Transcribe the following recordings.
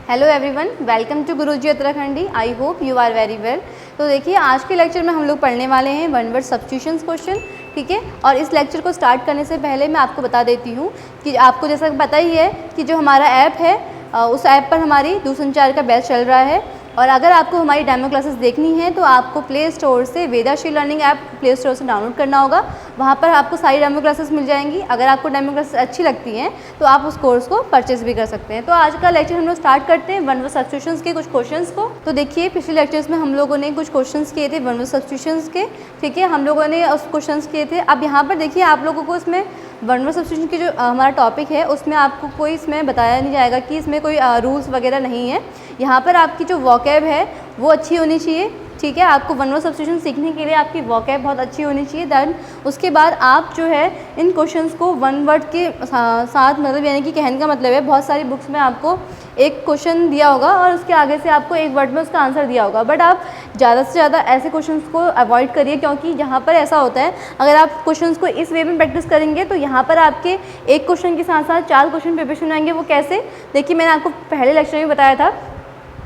Hello everyone, welcome to Guruji Uttarakhandi. I hope you are very well. तो देखिए, आज के लेक्चर में हम लोग पढ़ने वाले हैं वन वर्ड सब्स्टिट्यूशंस क्वेश्चन, ठीक है। और इस लेक्चर को स्टार्ट करने से पहले मैं आपको बता देती हूँ कि आपको जैसा पता ही है कि जो हमारा ऐप है उस ऐप पर हमारी दूरसंचार का बैच चल रहा है। और अगर आपको हमारी डेमो क्लासेस देखनी है तो आपको प्ले स्टोर से Vedashree learning app play store से डाउनलोड करना होगा। वहाँ पर आपको सारी डेमो क्लासेस मिल जाएंगी। अगर आपको डेमो क्लासेस अच्छी लगती हैं तो आप उस कोर्स को परचेस भी कर सकते हैं। तो आज का लेक्चर हम लोग स्टार्ट करते हैं वन वर्ड सब्स्टिट्यूशंस के कुछ क्वेश्चंस को। तो देखिए, पिछले लेक्चर्स में हम लोगों ने कुछ क्वेश्चंस किए थे वन वर्ड सब्स्टिट्यूशंस के, ठीक है। हम लोगों ने उस क्वेश्चंस किए थे। अब यहाँ पर देखिए, आप लोगों को इसमें वन वर्ड सब्स्टिट्यूशन की जो हमारा टॉपिक है उसमें आपको कोई इसमें बताया नहीं जाएगा कि इसमें कोई रूल्स वगैरह नहीं है। यहाँ पर आपकी जो वोकैब है वो अच्छी होनी चाहिए, ठीक है। आपको वन वर्ड सब्स्टिट्यूशन सीखने के लिए आपकी वोकैब बहुत अच्छी होनी चाहिए। दैन उसके बाद आप जो है इन क्वेश्चंस को वन वर्ड के साथ, मतलब यानी कि कहने का मतलब है बहुत सारी बुक्स में आपको एक क्वेश्चन दिया होगा और उसके आगे से आपको एक वर्ड में उसका आंसर दिया होगा। बट आप ज़्यादा से ज़्यादा ऐसे क्वेश्चंस को अवॉइड करिए, क्योंकि यहाँ पर ऐसा होता है अगर आप क्वेश्चंस को इस वे में प्रैक्टिस करेंगे तो यहाँ पर आपके एक क्वेश्चन के साथ साथ 4 क्वेश्चन प्रिपरेशन आएंगे। वो कैसे? देखिए, मैंने आपको पहले लेक्चर में बताया था।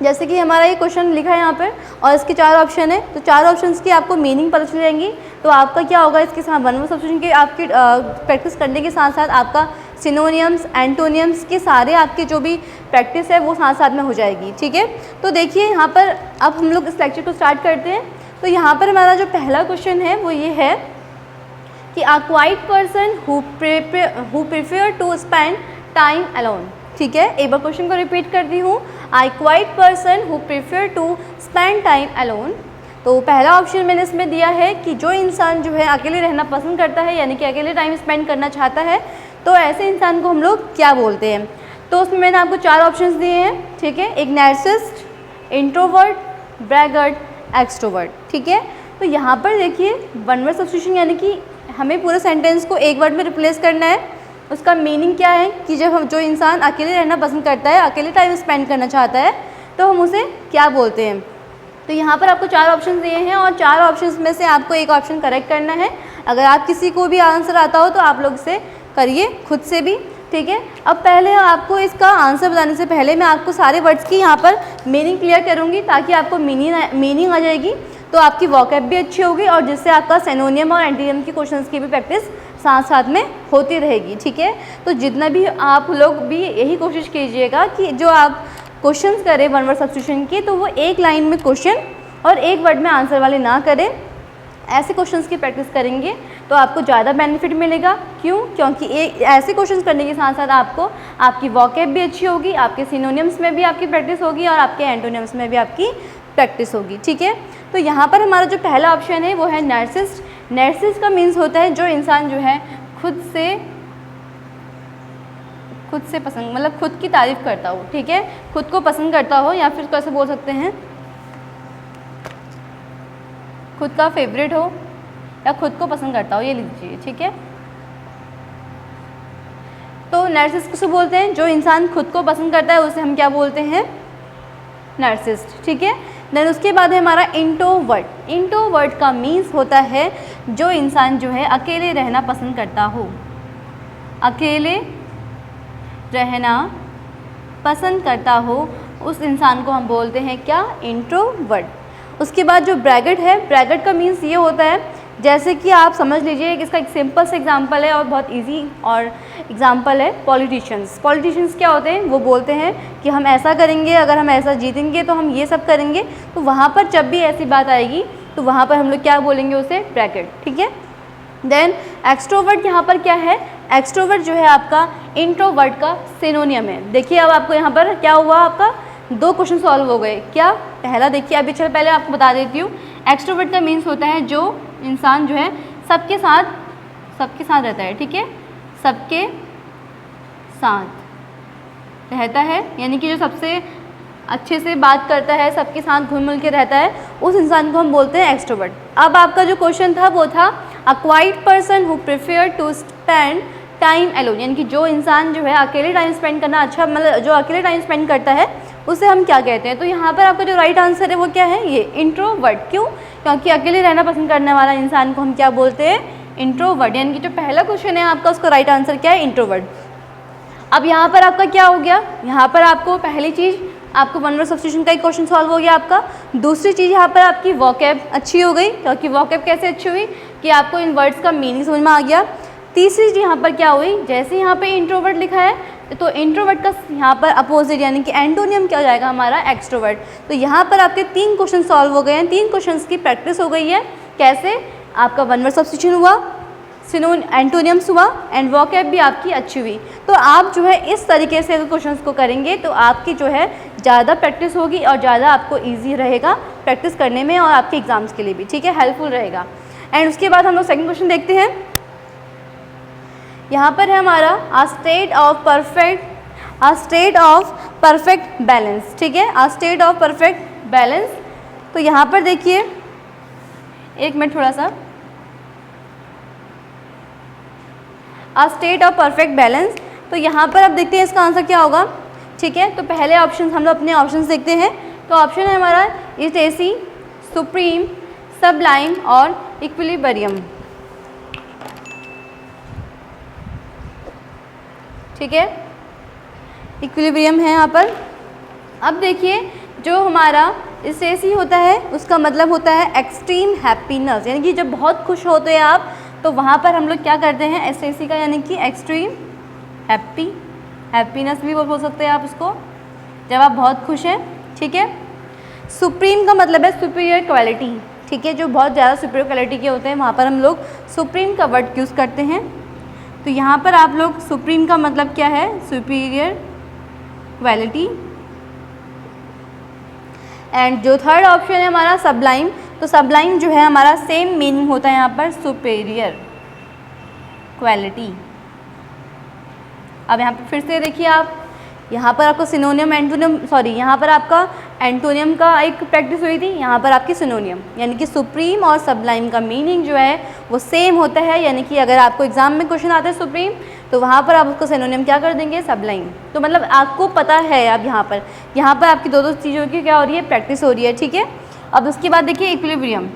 जैसे कि हमारा ये क्वेश्चन लिखा है यहाँ पर और इसके 4 ऑप्शन है, तो 4 ऑप्शंस की आपको मीनिंग पता चल जाएंगी। तो आपका क्या होगा, इसके साथ वन वर्ड सब्स्टिट्यूशन के आपकी प्रैक्टिस करने के साथ साथ आपका सिनोनियम्स, एंटोनियम्स के सारे आपके जो भी प्रैक्टिस है वो साथ साथ में हो जाएगी, ठीक है। तो देखिए, यहाँ पर अब हम लोग इस लेक्चर को स्टार्ट करते हैं। तो यहाँ पर हमारा जो पहला क्वेश्चन है वो ये है कि a quiet person who prefer to spend time alone, ठीक है। एक बार क्वेश्चन को रिपीट करती हूँ। I quiet person who prefer to spend time alone. तो पहला ऑप्शन मैंने इसमें दिया है कि जो इंसान जो है अकेले रहना पसंद करता है, यानी कि अकेले टाइम स्पेंड करना चाहता है, तो ऐसे इंसान को हम लोग क्या बोलते हैं। तो उसमें मैंने आपको 4 ऑप्शंस दिए हैं, ठीक है। एक नार्सिसिस्ट, इंट्रोवर्ट, ब्रैगर्ट, एक्सट्रोवर्ट, ठीक है। तो यहाँ पर देखिए, वन वर्ड सब्स्टिट्यूशन यानी कि हमें पूरे सेंटेंस को एक वर्ड में रिप्लेस करना है। उसका मीनिंग क्या है कि जब हम जो इंसान अकेले रहना पसंद करता है, अकेले टाइम स्पेंड करना चाहता है, तो हम उसे क्या बोलते हैं। तो यहाँ पर आपको 4 ऑप्शन दिए हैं और 4 ऑप्शंस में से आपको एक ऑप्शन करेक्ट करना है। अगर आप किसी को भी आंसर आता हो तो आप लोग इसे करिए खुद से भी, ठीक है। अब पहले आपको इसका आंसर बताने से पहले मैं आपको सारे वर्ड्स की यहाँ पर मीनिंग क्लियर करूँगी, ताकि आपको मीनिंग आ जाएगी, तो आपकी वोकैब भी अच्छी होगी और जिससे आपका सिनोनियम और एंटीनियम की क्वेश्चंस की भी प्रैक्टिस साथ साथ में होती रहेगी, ठीक है। तो जितना भी आप लोग भी यही कोशिश कीजिएगा कि जो आप क्वेश्चंस करें वन वर्ड सब्स्टिट्यूशन की, तो वो एक लाइन में क्वेश्चन और एक वर्ड में आंसर वाले ना करें। ऐसे क्वेश्चंस की प्रैक्टिस करेंगे तो आपको ज़्यादा बेनिफिट मिलेगा। क्यों? क्योंकि ऐसे क्वेश्चंस करने के साथ साथ आपको आपकी वोकैब भी अच्छी होगी, आपके सिनोनियम्स में भी आपकी प्रैक्टिस होगी और आपके एंटोनियम्स में भी आपकी प्रैक्टिस होगी, ठीक है। तो यहाँ पर हमारा जो पहला ऑप्शन है वो है नार्सिसिस्ट। नार्सिसिस्ट का मीन्स होता है जो इंसान जो है खुद से पसंद, मतलब खुद की तारीफ़ करता हो, ठीक है, खुद को पसंद करता हो, या फिर कैसे बोल सकते हैं, खुद का फेवरेट हो या खुद को पसंद करता हो, ये लीजिए, ठीक है। तो नार्सिसिस्ट किसे बोलते हैं? जो इंसान खुद को पसंद करता है उसे हम क्या बोलते हैं? नार्सिसिस्ट, ठीक है। देन उसके बाद है हमारा इंट्रोवर्ट। इंट्रोवर्ट का मीन्स होता है जो इंसान जो है अकेले रहना पसंद करता हो, अकेले रहना पसंद करता हो, उस इंसान को हम बोलते हैं क्या? इंट्रोवर्ट। उसके बाद जो ब्रैगर्ट है, ब्रैगर्ट का मीन्स ये होता है, जैसे कि आप समझ लीजिए कि इसका एक सिंपल सा एग्जांपल है और बहुत इजी और एग्जांपल है पॉलिटिशियंस। पॉलिटिशियंस क्या होते हैं? वो बोलते हैं कि हम ऐसा करेंगे, अगर हम ऐसा जीतेंगे तो हम ये सब करेंगे। तो वहाँ पर जब भी ऐसी बात आएगी तो वहाँ पर हम लोग क्या बोलेंगे? उसे ब्रैगर्ट, ठीक है। देन एक्सट्रोवर्ट यहाँ पर क्या है? एक्सट्रोवर्ट जो है आपका इंट्रोवर्ट का सिनोनियम है। देखिए, अब आपको यहाँ पर क्या हुआ, आपका 2 क्वेश्चन सॉल्व हो गए। क्या? पहला देखिए, अभी चलो पहले आपको बता देती हूँ। एक्सट्रोवर्ट का मीन्स होता है जो इंसान जो है सबके साथ रहता है, ठीक है, सबके साथ रहता है, यानी कि जो सबसे अच्छे से बात करता है, सबके साथ घुल मिल के रहता है, उस इंसान को हम बोलते हैं एक्सट्रोवर्ट। अब आपका जो क्वेश्चन था वो था a quiet person who prefer to spend time alone, यानी कि जो इंसान जो है अकेले टाइम स्पेंड करना अच्छा, मतलब जो अकेले टाइम स्पेंड करता है उसे हम क्या कहते हैं। तो यहाँ पर आपका जो राइट आंसर है वो क्या है? ये इंट्रोवर्ट। क्यों? क्योंकि अकेले रहना पसंद करने वाला इंसान को हम क्या बोलते हैं? इंट्रोवर्ट। यानी कि जो पहला क्वेश्चन है आपका, उसका राइट आंसर क्या है? इंट्रोवर्ट। अब यहाँ पर आपका क्या हो गया, यहाँ पर आपको पहली चीज़ आपको वन वर्ड सब्स्टिट्यूशन का एक क्वेश्चन सॉल्व हो गया आपका। दूसरी चीज़ यहाँ पर आपकी वोकैब अच्छी हो गई, क्योंकि वोकैब कैसे अच्छी हुई कि आपको इन वर्ड्स का मीनिंग समझ में आ गया। तीसरी चीज़ यहाँ पर क्या हुई, जैसे यहाँ पे इंट्रोवर्ट लिखा है तो इंट्रोवर्ट का यहाँ पर अपोजिट यानी कि एंटोनियम क्या हो जाएगा हमारा एक्सट्रोवर्ट। तो यहाँ पर आपके 3 क्वेश्चन सॉल्व हो गए हैं, 3 क्वेश्चंस की प्रैक्टिस हो गई है। कैसे, आपका वन वर्ड सब्स्टिट्यूशन हुआ, एंटोनियम्स हुआ एंड वोकैब भी आपकी अच्छी हुई। तो आप जो है इस तरीके से अगर क्वेश्चंस को करेंगे तो आपकी जो है ज़्यादा प्रैक्टिस होगी और ज़्यादा आपको ईजी रहेगा प्रैक्टिस करने में और आपके एग्जाम्स के लिए भी, ठीक है, हेल्पफुल रहेगा। एंड उसके बाद हम लोग सेकंड क्वेश्चन देखते हैं। यहाँ पर है हमारा a state of perfect balance, ठीक है, a state of perfect balance. तो यहाँ पर देखिए, एक मिनट थोड़ा सा, a state of perfect balance. तो यहाँ पर अब देखते हैं इसका आंसर क्या होगा, ठीक है। तो पहले ऑप्शन हम लोग अपने ऑप्शंस देखते हैं। तो ऑप्शन है हमारा इटेसी, सुप्रीम, सबलाइम और इक्विलिब्रियम, ठीक है, इक्विलिब्रियम है यहाँ पर। अब देखिए जो हमारा इटेसी होता है उसका मतलब होता है एक्सट्रीम हैप्पीनेस, यानी कि जब बहुत खुश होते हैं आप तो वहाँ पर हम लोग क्या करते हैं एसएसी का, यानी कि एक्सट्रीम हैप्पीनेस भी बोल सकते हैं आप उसको, जब आप बहुत खुश हैं, ठीक है। सुप्रीम का मतलब है सुपीरियर क्वालिटी, ठीक है, जो बहुत ज़्यादा सुपीरियर क्वालिटी के होते हैं वहाँ पर हम लोग सुप्रीम का वर्ड यूज़ करते हैं। तो यहाँ पर आप लोग सुप्रीम का मतलब क्या है, सुपीरियर क्वालिटी। एंड जो थर्ड ऑप्शन है हमारा सबलाइम, तो सबलाइम जो है हमारा सेम मीनिंग होता है यहाँ पर सुपेरियर क्वालिटी। अब यहाँ पर फिर से देखिए आप, यहाँ पर आपको सिनोनियम एंटोनियम यहाँ पर आपका एंटोनियम का एक प्रैक्टिस हुई थी, यहाँ पर आपकी सिनोनियम, यानी कि सुप्रीम और सबलाइम का मीनिंग जो है वो सेम होता है। यानी कि अगर आपको एग्जाम में क्वेश्चन आता है सुप्रीम तो वहाँ पर आप उसको सिनोनियम क्या कर देंगे, सबलाइम। तो मतलब आपको पता है अब यहाँ पर आपकी दो चीज़ों की क्या हो रही है, प्रैक्टिस हो रही है, ठीक है। अब उसके बाद देखिए इक्विलिब्रियम।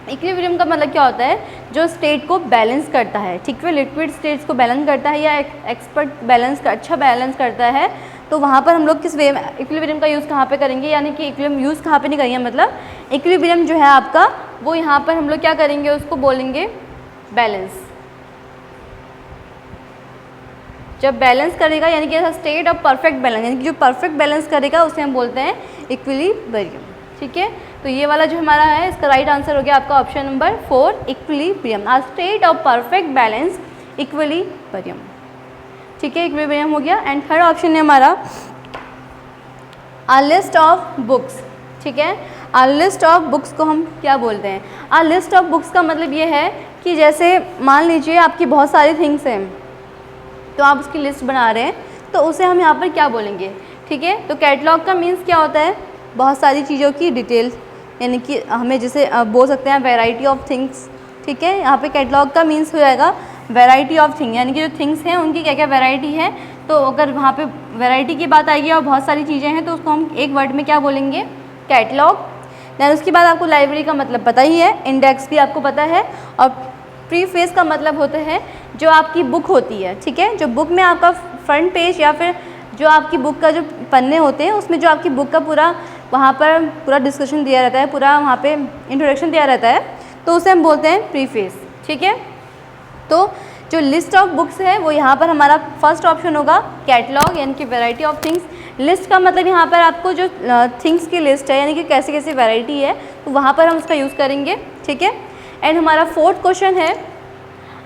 इक्विलिब्रियम का मतलब क्या होता है, जो स्टेट को बैलेंस करता है, ठीक है, लिक्विड स्टेट्स को बैलेंस करता है या एक्सपर्ट बैलेंस का अच्छा बैलेंस करता है। तो वहाँ पर हम लोग किस वे में इक्विलिब्रियम का यूज़ कहाँ पे करेंगे, यानी कि इक्विलिब्रियम यूज़ कहाँ पे नहीं करेंगे, मतलब इक्विलिब्रियम जो है आपका वो यहाँ पर हम लोग क्या करेंगे, उसको बोलेंगे बैलेंस। जब बैलेंस करेगा यानी कि ऐसा स्टेट ऑफ परफेक्ट बैलेंस, यानी कि जो परफेक्ट बैलेंस करेगा उसे हम बोलते हैं इक्विलिब्रियम, ठीक है। तो ये वाला जो हमारा है इसका राइट आंसर हो गया आपका option number 4 equilibrium, a state of perfect balance equilibrium, ठीक है, इक्विलिब्रियम हो गया। एंड थर्ड ऑप्शन है हमारा अ लिस्ट ऑफ बुक्स, ठीक है। अ लिस्ट ऑफ बुक्स को हम क्या बोलते हैं, अ लिस्ट ऑफ बुक्स का मतलब ये है कि जैसे मान लीजिए आपकी बहुत सारी थिंग्स हैं तो आप उसकी लिस्ट बना रहे हैं, तो उसे हम यहाँ पर क्या बोलेंगे, ठीक है। तो कैटलॉग का मीन्स क्या होता है, बहुत सारी चीज़ों की डिटेल, यानी कि हमें जिसे बोल सकते हैं वैरायटी ऑफ थिंग्स, ठीक है। यहाँ पे कैटलॉग का मीन्स हो जाएगा वैरायटी ऑफ थिंग, यानी कि जो थिंग्स हैं उनकी क्या क्या वैरायटी है। तो अगर वहाँ पे वैरायटी की बात आएगी और बहुत सारी चीज़ें हैं तो उसको हम एक वर्ड में क्या बोलेंगे, कैटलॉग। दैन उसके बाद आपको लाइब्रेरी का मतलब पता ही है, इंडेक्स भी आपको पता है, और प्रीफेस का मतलब होता है जो आपकी बुक होती है, ठीक है, जो बुक में आपका फ्रंट पेज या फिर जो आपकी बुक का जो पन्ने होते हैं उसमें जो आपकी बुक का पूरा वहाँ पर पूरा डिस्कशन दिया रहता है, पूरा वहाँ पे इंट्रोडक्शन दिया रहता है, तो उसे हम बोलते हैं प्रीफेस, ठीक है। तो जो लिस्ट ऑफ बुक्स है वो यहाँ पर हमारा फर्स्ट ऑप्शन होगा कैटलॉग, यानी कि वैरायटी ऑफ थिंग्स। लिस्ट का मतलब यहाँ पर आपको जो थिंग्स की लिस्ट है, यानी कि कैसे कैसे वैरायटी है, तो वहाँ पर हम उसका यूज़ करेंगे, ठीक है। एंड हमारा फोर्थ क्वेश्चन है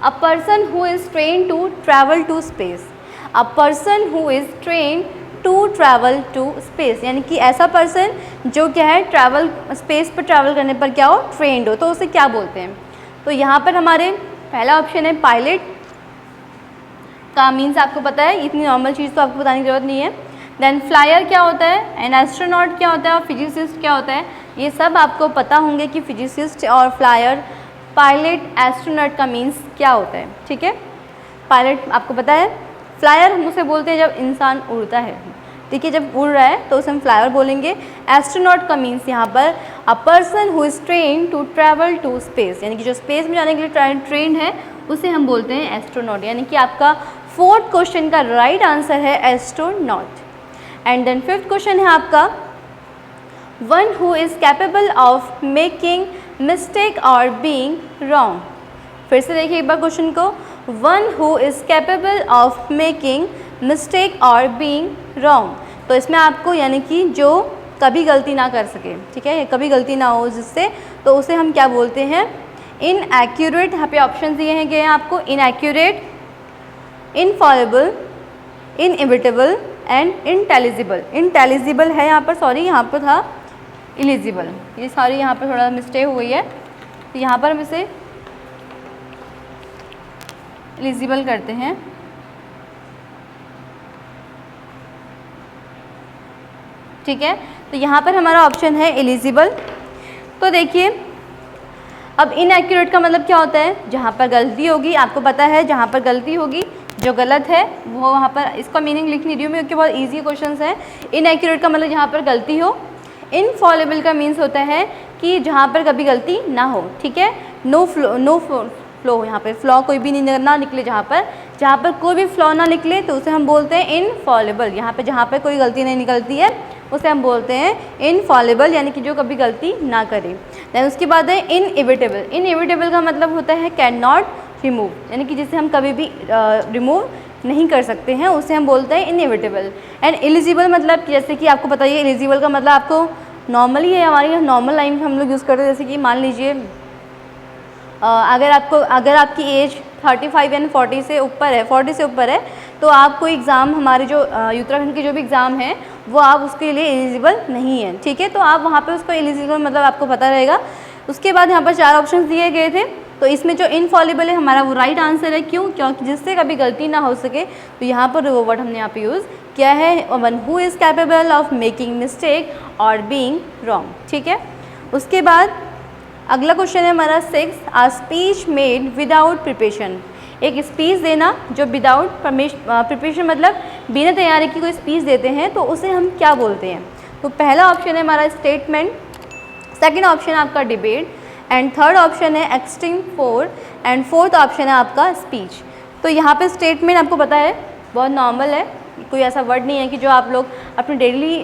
a person who is train to travel to space. A person who is train to travel to space, यानी कि ऐसा पर्सन जो क्या है ट्रैवल स्पेस पर ट्रैवल करने पर क्या हो, ट्रेंड हो, तो उसे क्या बोलते हैं। तो यहाँ पर हमारे पहला ऑप्शन है पायलट का मीन्स आपको पता है, इतनी नॉर्मल चीज़ तो आपको बताने की ज़रूरत नहीं है। देन फ्लायर क्या होता है, एन एस्ट्रोनॉट क्या होता है, और फिजिसिस्ट क्या होता है, ये सब आपको पता होंगे कि फिजिसिस्ट और फ्लायर, पायलट, एस्ट्रोनॉट का मीन्स क्या होता है, ठीक है। पायलट आपको पता है, फ्लायर हम उसे बोलते हैं जब इंसान उड़ता है, ठीक है, जब उड़ रहा है तो उसे हम फ्लायर बोलेंगे। एस्ट्रोनॉट का मीन्स यहाँ पर a person who is train to travel to space, यानी कि जो स्पेस में जाने के लिए ट्रेंड है उसे हम बोलते हैं एस्ट्रोनॉट, यानी कि आपका फोर्थ क्वेश्चन का राइट आंसर है astronaut. And then fifth question है आपका one who is capable of making mistake और बीइंग रॉन्ग। फिर से देखिए एक बार क्वेश्चन को, one who is capable of making mistake और बीइंग रॉन्ग। तो इसमें आपको यानी कि जो कभी गलती ना कर सके, ठीक है, कभी गलती ना हो जिससे, तो उसे हम क्या बोलते हैं, इनएक्यूरेट। यहाँ पे ऑप्शन दिए हैं गए हैं आपको, inaccurate, infallible, inevitable and intelligible. Intelligible है यहाँ पर, सॉरी यहाँ पर था इलिजिबल, ये सारी यहाँ पर थोड़ा मिस्टेक हो गई है, तो यहाँ पर हम इसे इलिजिबल करते हैं। ठीक है, तो यहाँ पर हमारा ऑप्शन है एलिजिबल। तो देखिए अब इनएक्यूरेट का मतलब क्या होता है, जहाँ पर गलती होगी, आपको पता है जहाँ पर गलती होगी जो गलत है वो वहाँ पर, इसका मीनिंग लिख नहीं रही हूँ मैं क्योंकि बहुत ईजी क्वेश्चन है। इनएक्यूरेट का मतलब जहाँ पर गलती हो। इनफॉलेबल का मीन्स होता है कि जहाँ पर कभी गलती ना हो, ठीक है, नो फ्लो, यहाँ पर फ्लॉ कोई भी ना निकले, जहाँ पर कोई भी फ्लॉ ना निकले तो उसे हम बोलते हैं इनफॉलेबल। यहाँ पे जहाँ पर कोई गलती नहीं निकलती है उसे हम बोलते हैं इनफॉलेबल, यानी कि जो कभी गलती ना करे। दैन उसके बाद है इनएविटेबल। इनएविटेबल का मतलब होता है कैन नॉट रिमूव, यानी कि जिसे हम कभी भी रिमूव नहीं कर सकते हैं, उसे हम बोलते हैं इनएविटेबल। एंड एलिजिबल मतलब जैसे कि आपको पता ही है, एलिजिबल का मतलब आपको नॉर्मली है, हमारी नॉर्मल लाइन हम लोग यूज़ करते हैं। जैसे कि मान लीजिए अगर आपकी एज 35 एंड 40 से ऊपर है तो आप कोई एग्ज़ाम, हमारे जो उत्तराखंड के जो भी एग्ज़ाम है वो आप उसके लिए एलिजिबल नहीं है, ठीक है, तो आप वहाँ पे उसको एलिजिबल मतलब आपको पता रहेगा। उसके बाद यहाँ पर 4 ऑप्शन दिए गए थे, तो इसमें जो इनफॉलेबल है हमारा वो राइट आंसर है। क्यों? क्योंकि जिससे कभी गलती ना हो सके, तो यहाँ पर वो वर्ड हमने यहाँ पे यूज़ किया है, one who is capable of making mistake और बीइंग रॉन्ग, ठीक है। उसके बाद अगला क्वेश्चन है हमारा 6, आ स्पीच मेड विदाउट प्रिपरेशन। एक स्पीच देना जो विदाउट प्रिपरेशन मतलब बिना तैयारी की कोई स्पीच देते हैं, तो उसे हम क्या बोलते हैं। तो पहला ऑप्शन है हमारा स्टेटमेंट, सेकंड ऑप्शन है आपका डिबेट, एंड थर्ड ऑप्शन है एक्सटेम्पोर, एंड फोर्थ ऑप्शन है आपका स्पीच। तो यहाँ पे स्टेटमेंट आपको पता है बहुत नॉर्मल है, कोई ऐसा वर्ड नहीं है कि जो आप लोग अपने डेली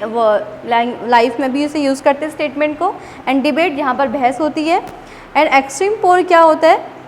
लाइफ में भी उसे यूज़ करते हैं स्टेटमेंट को। एंड डिबेट यहाँ पर बहस होती है। एंड एक्सटेम्पोर क्या होता है,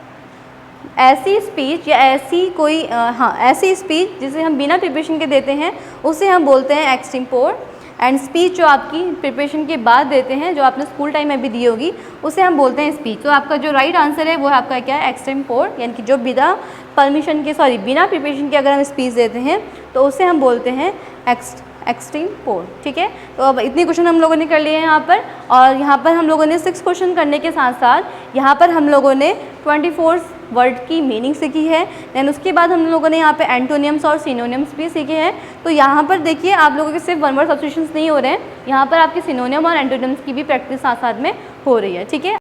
ऐसी स्पीच या ऐसी कोई ऐसी स्पीच जिसे हम बिना प्रिपरेशन के देते हैं उसे हम बोलते हैं एक्सटेम्पोर। एंड स्पीच जो आपकी प्रिपरेशन के बाद देते हैं, जो आपने स्कूल टाइम में भी दी होगी, उसे हम बोलते हैं स्पीच। तो आपका जो राइट आंसर है वो आपका क्या है, एक्सटेम्पोर, यानी कि जो बिना बिना प्रिपरेशन के अगर हम स्पीच देते हैं तो उसे हम बोलते हैं एक्सटेम्पोर, ठीक है। तो अब इतने क्वेश्चन हम लोगों ने कर लिए हैं यहाँ पर, और यहाँ पर हम लोगों ने 6 क्वेश्चन करने के साथ साथ यहाँ पर हम लोगों ने 24 वर्ड की मीनिंग सीखी है। दैन उसके बाद हम लोगों ने यहाँ पे एंटोनियम्स और सिनोनियम्स भी सीखे हैं। तो यहाँ पर देखिए आप लोगों के सिर्फ वन वर्ड सब्स्टिट्यूशंस नहीं हो रहे हैं, यहाँ पर आपके सिनोनियम और एंटोनियम्स की भी प्रैक्टिस साथ साथ में हो रही है, ठीक है।